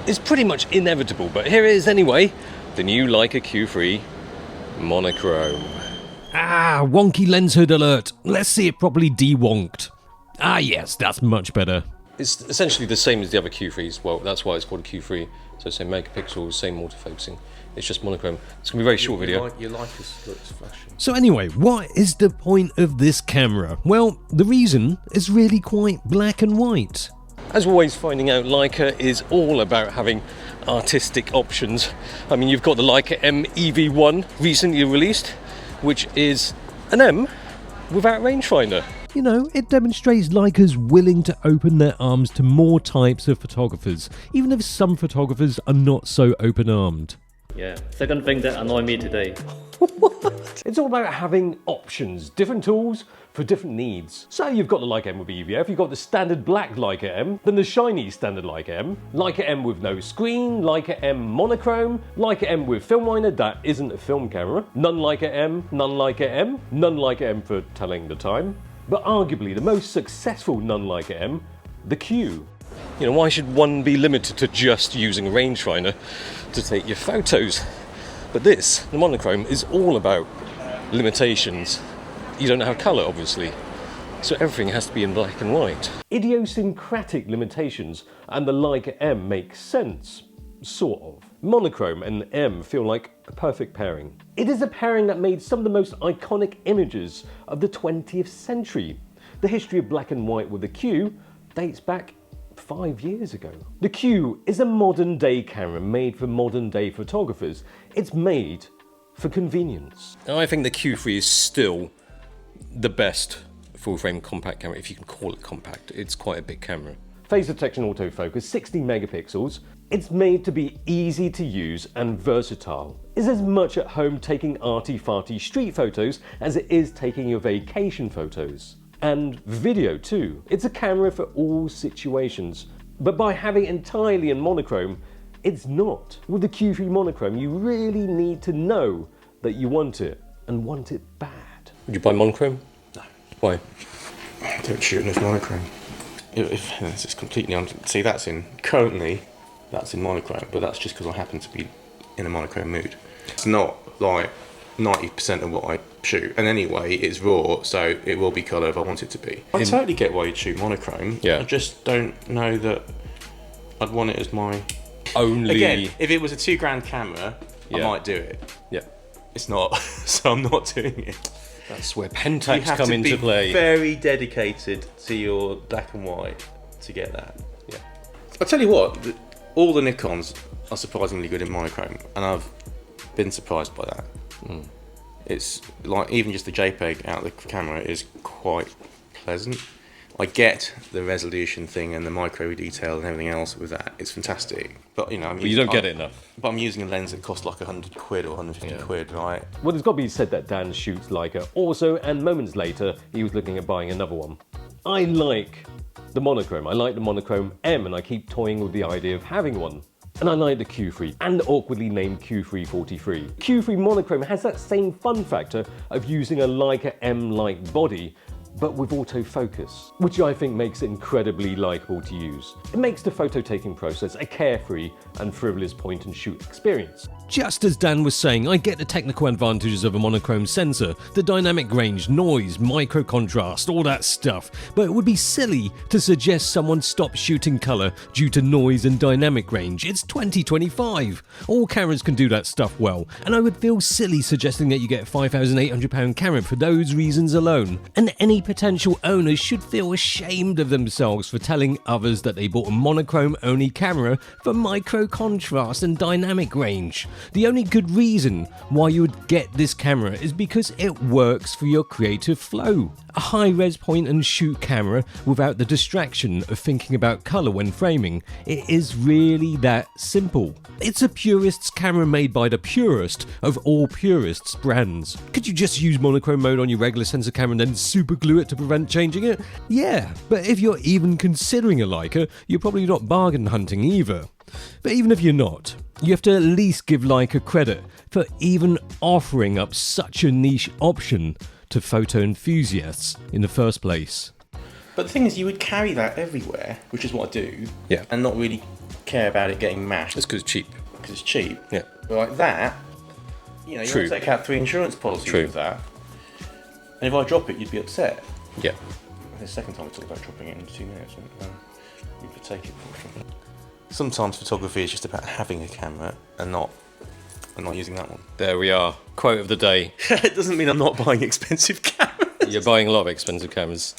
is pretty much inevitable, but here it is anyway, the new Leica Q3 Monochrome. Ah, wonky lens hood alert. Let's see it properly de-wonked. Ah yes, that's much better. It's essentially the same as the other Q3s, well, that's why it's called a Q3, so same megapixels, same autofocusing, it's just monochrome. It's going to be a very short video. Your Leica looks flashing. So anyway, what is the point of this camera? Well, the reason is really quite black and white. As we're always finding out, Leica is all about having artistic options. I mean, you've got the Leica M EV1 recently released, which is an M without rangefinder. You know, it demonstrates Leica's willing to open their arms to more types of photographers, even if some photographers are not so open-armed. Yeah, second thing that annoyed me today. What? It's all about having options, different tools for different needs. So you've got the Leica M with EVF, you've got the standard black Leica M, then the shiny standard Leica M, Leica M with no screen, Leica M monochrome, Leica M with film liner that isn't a film camera, none Leica M, none Leica M, none Leica M for telling the time, but arguably the most successful none Leica M, the Q. You know, why should one be limited to just using a rangefinder to take your photos? But this, the monochrome, is all about limitations. You don't have colour, obviously, so everything has to be in black and white. Idiosyncratic limitations, and the Leica M makes sense, sort of. Monochrome and M feel like a perfect pairing. It is a pairing that made some of the most iconic images of the 20th century. The history of black and white with the Q dates back 5 years ago. The Q is a modern day camera made for modern day photographers. It's made for convenience. I think the Q3 is still the best full frame compact camera, if you can call it compact. It's quite a big camera. Phase detection autofocus, 60 megapixels. It's made to be easy to use and versatile. It's as much at home taking arty-farty street photos as it is taking your vacation photos. And video too. It's a camera for all situations. But by having it entirely in monochrome, it's not. With the Q3 monochrome, you really need to know that you want it, and want it bad. Would you buy monochrome? No. Why? I don't shoot in this monochrome. If this is completely see, currently that's in monochrome, but that's just because I happen to be in a monochrome mood. It's not like 90% of what I shoot, and anyway it's raw, so it will be colour if I want it to be. I totally get why you'd shoot monochrome. Yeah. I just don't know that I'd want it as my only. Again, if it was a £2,000 camera, I might do it. Yeah. It's not, so I'm not doing it. That's where Pentax come into play. You have to be very dedicated to your black and white to get that. Yeah. I'll tell you what, all the Nikons are surprisingly good in monochrome, and I've been surprised by that. Mm. It's like, even just the JPEG out of the camera is quite pleasant. I get the resolution thing and the micro detail and everything else with that. It's fantastic. But you know, you don't get it enough. But I'm using a lens that costs like 100 quid or 150 quid, right? Well, it's got to be said that Dan shoots Leica also, and moments later, he was looking at buying another one. I like the monochrome. I like the monochrome M, and I keep toying with the idea of having one. And I like the Q3, and the awkwardly named Q343. Q3 monochrome has that same fun factor of using a Leica M-like body, but with autofocus, which I think makes it incredibly likeable to use. It makes the photo taking process a carefree and frivolous point and shoot experience. Just as Dan was saying, I get the technical advantages of a monochrome sensor, the dynamic range, noise, micro contrast, all that stuff, but it would be silly to suggest someone stop shooting colour due to noise and dynamic range. It's 2025. All cameras can do that stuff well, and I would feel silly suggesting that you get a £5,800 camera for those reasons alone. And any potential owners should feel ashamed of themselves for telling others that they bought a monochrome only camera for micro contrast and dynamic range. The only good reason why you would get this camera is because it works for your creative flow. A high-res point and shoot camera without the distraction of thinking about colour when framing. It is really that simple. It's a purist's camera made by the purest of all purists brands. Could you just use monochrome mode on your regular sensor camera and then super glue it to prevent changing it? Yeah, but if you're even considering a Leica, you're probably not bargain hunting either. But even if you're not, you have to at least give Leica credit for even offering up such a niche option to photo enthusiasts in the first place. But the thing is, you would carry that everywhere, which is what I do, Yeah. and not really care about it getting mashed That's because it's cheap. because it's cheap. Yeah. But like that, you know, you True. want to take out 3 insurance policies True. with that. And if I drop it, you'd be upset. Yeah. The second time I talked about dropping it in 2 minutes. You could take it. Sometimes photography is just about having a camera and not using that one. There we are. Quote of the day. It doesn't mean I'm not buying expensive cameras. You're buying a lot of expensive cameras.